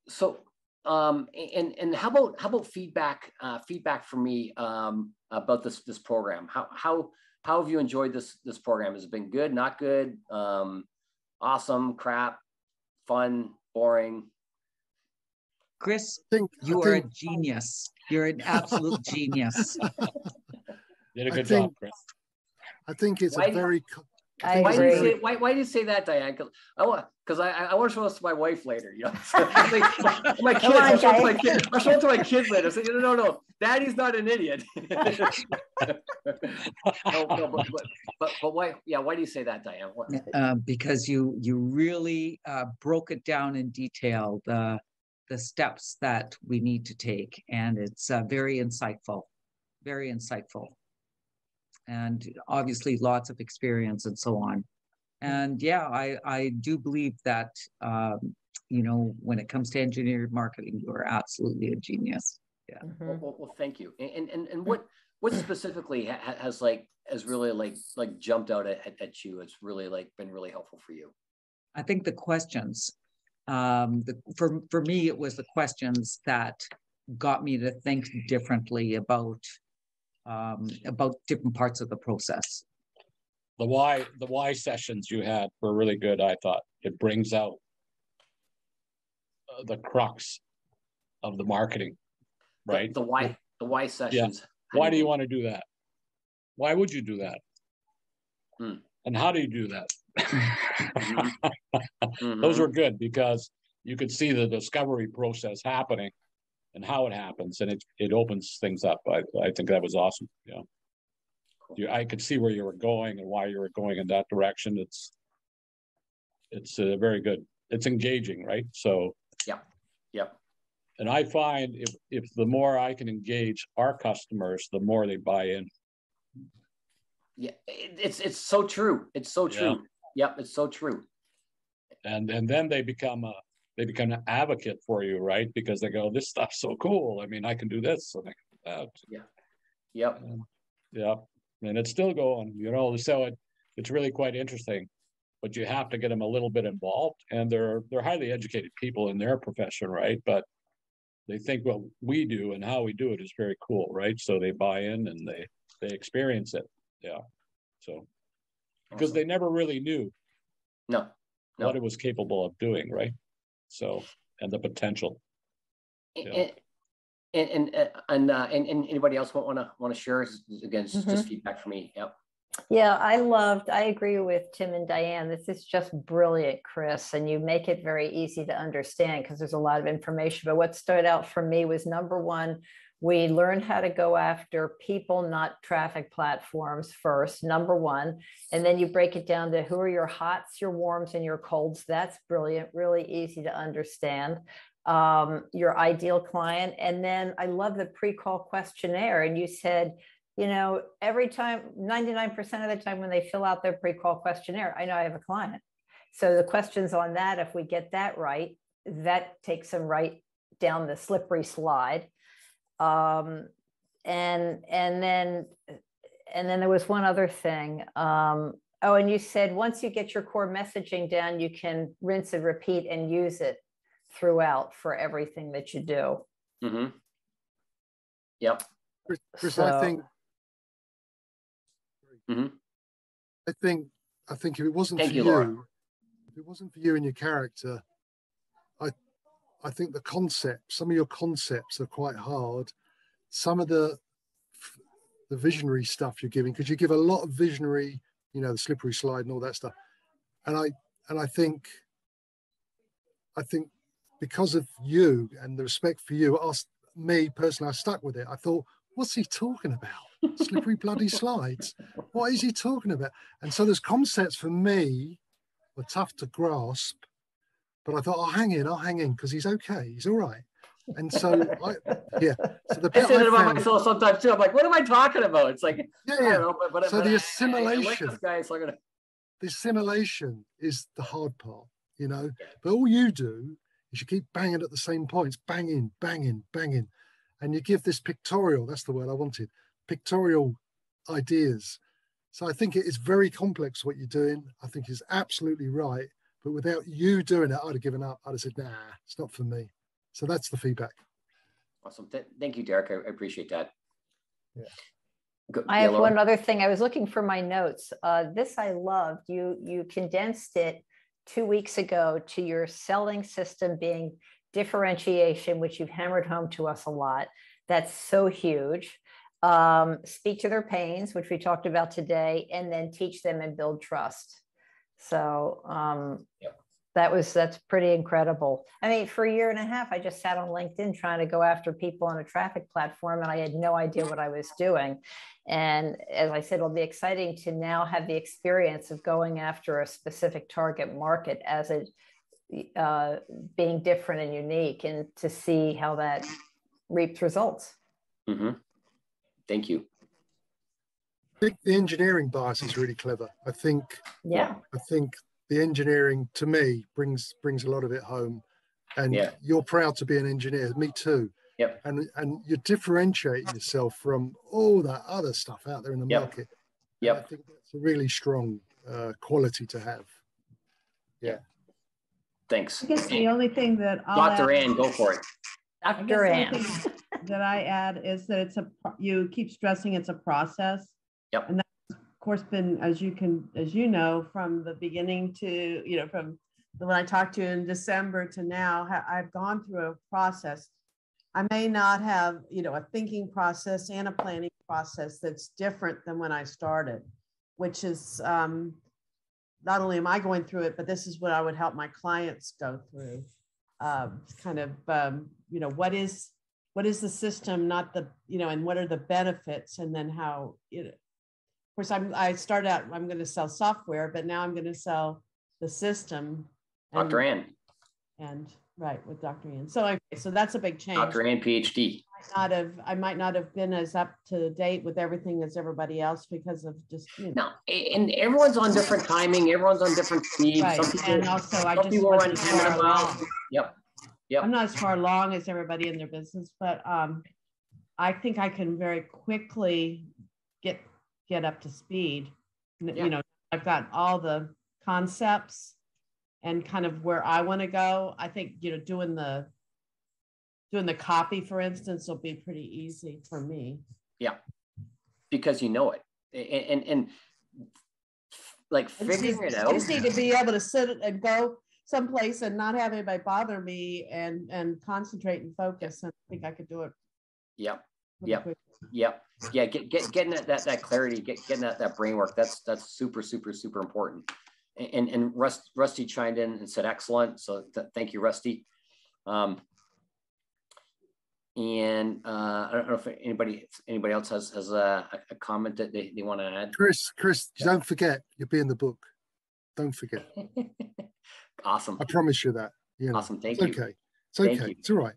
So, and how about feedback? Feedback from me about this program. How have you enjoyed this program? Has it been good? Not good? Awesome? Crap? Fun? Boring? Chris, you are a genius. You're an absolute genius. Did a good job, Chris. I think it's a very. Why do you say that, Diane? Because I want to show this to my wife later. You know, my kids. I'll show it to my kids later. So no, Daddy's not an idiot. But why? Yeah, why do you say that, Diane? Because you really broke it down in detail, the steps that we need to take, and it's very insightful, very insightful. And obviously lots of experience and so on. And yeah, I do believe that, when it comes to engineered marketing, you are absolutely a genius. Yeah. Well, thank you. And what specifically has really jumped out at you? It's really been really helpful for you. I think the questions, for me, it was the questions that got me to think differently about different parts of the process. The why sessions you had were really good. I thought it brings out the crux of the marketing, right? The why sessions. Yeah. Why do you want to do that? Why would you do that? And how do you do that? Those were good because you could see the discovery process happening and how it happens, and it opens things up. I think that was awesome. Yeah, cool. I could see where you were going and why you were going in that direction. It's very good. It's engaging, right? So yeah. And I find if the more I can engage our customers, the more they buy in. Yeah, it's so true. It's so true. Yeah. Yep, it's so true. And then they become an advocate for you, right? Because they go, this stuff's so cool. I mean, I can do this and I can do that. Yeah. Yep. Yeah. And it's still going, so it's really quite interesting, but you have to get them a little bit involved, and they're highly educated people in their profession, right? But they think what we do and how we do it is very cool, right? So they buy in and they experience it. Yeah. So, because they never really knew what it was capable of doing, right? So, and the potential. Yeah. And anybody else want to share? Again, just feedback for me. Yep. Yeah, I agree with Tim and Diane. This is just brilliant, Chris, and you make it very easy to understand because there's a lot of information. But what stood out for me was, number one, we learned how to go after people, not traffic platforms first, number one. And then you break it down to who are your hots, your warms, and your colds. That's brilliant, really easy to understand. Your ideal client. And then I love the pre-call questionnaire. And you said, every time, 99% of the time when they fill out their pre-call questionnaire, I know I have a client. So the questions on that, if we get that right, that takes them right down the slippery slide. And then there was one other thing. And you said, once you get your core messaging down, you can rinse and repeat and use it throughout for everything that you do. Yep. Chris, so, I think if it wasn't for you, if it wasn't for you and your character, I think some of your concepts are quite hard. Some of the visionary stuff you're giving, because you give a lot of visionary, the slippery slide and all that stuff. And I think because of you and the respect for you, me personally, I stuck with it. I thought, what's he talking about? Slippery bloody slides. What is he talking about? And so those concepts for me were tough to grasp, but I thought, I'll hang in because he's okay. He's all right. And so, So the bit I say that about myself sometimes too. I'm like, what am I talking about? It's like, I don't know, but the assimilation. I like this guy, so I'm gonna. The assimilation is the hard part, But all you do is you keep banging at the same points, banging, banging, banging. And you give this pictorial, that's the word I wanted, pictorial ideas. So I think it is very complex what you're doing. I think it's absolutely right. But without you doing it, I'd have given up. I'd have said, nah, it's not for me. So that's the feedback. Awesome. Thank you, Derek. I appreciate that. Yeah. I have one other thing. I was looking for my notes. This I loved. You condensed it 2 weeks ago to your selling system being differentiation, which you've hammered home to us a lot. That's so huge. Speak to their pains, which we talked about today, and then teach them and build trust. So yep. That's pretty incredible. I mean, for a year and a half, I just sat on LinkedIn trying to go after people on a traffic platform, and I had no idea what I was doing. And as I said, it'll be exciting to now have the experience of going after a specific target market as it being different and unique, and to see how that reaps results. Mm-hmm. Thank you. I think the engineering bias is really clever. I think the engineering, to me, brings a lot of it home. And you're proud to be an engineer. Me too. Yep. And you differentiate yourself from all that other stuff out there in the market. Yep. I think that's a really strong quality to have. Yeah. Thanks. I guess the only thing that Dr. Ann, go for it. Dr. Ann. That I add is that you keep stressing it's a process. Yep. And that's of course been, as you know, from the beginning to, from when I talked to you in December to now, I've gone through a process. I may not have, a thinking process and a planning process that's different than when I started, which is not only am I going through it, but this is what I would help my clients go through. What is the system, not the, and what are the benefits, and then how, of course, I started out, I'm going to sell software, but now I'm going to sell the system. Dr. Ann. And right, with Dr. Ann. So that's a big change. Dr. Ann, PhD. I might not have been as up to date with everything as everybody else because of just, No, and everyone's on different timing. Everyone's on different speeds. Right. Some people, and also, I just people wasn't run far along. Yep. I'm not as far along as everybody in their business, but I think I can very quickly get up to speed. I've got all the concepts and kind of where I want to go. I think, doing the copy, for instance, will be pretty easy for me. Yeah, because you know it, and like figuring it out. I just need to be able to sit and go someplace and not have anybody bother me and concentrate and focus. And I think I could do it. Yep. Yep. Yep. Yeah. Getting that clarity, getting that brain work. That's super, super, super important. And Rusty chimed in and said, excellent. So thank you, Rusty. And I don't know if anybody else has a comment that they want to add. Chris, don't forget, you'll be in the book. Don't forget. Awesome. I promise you that. Awesome. Thank you. Okay. It's okay. It's all right.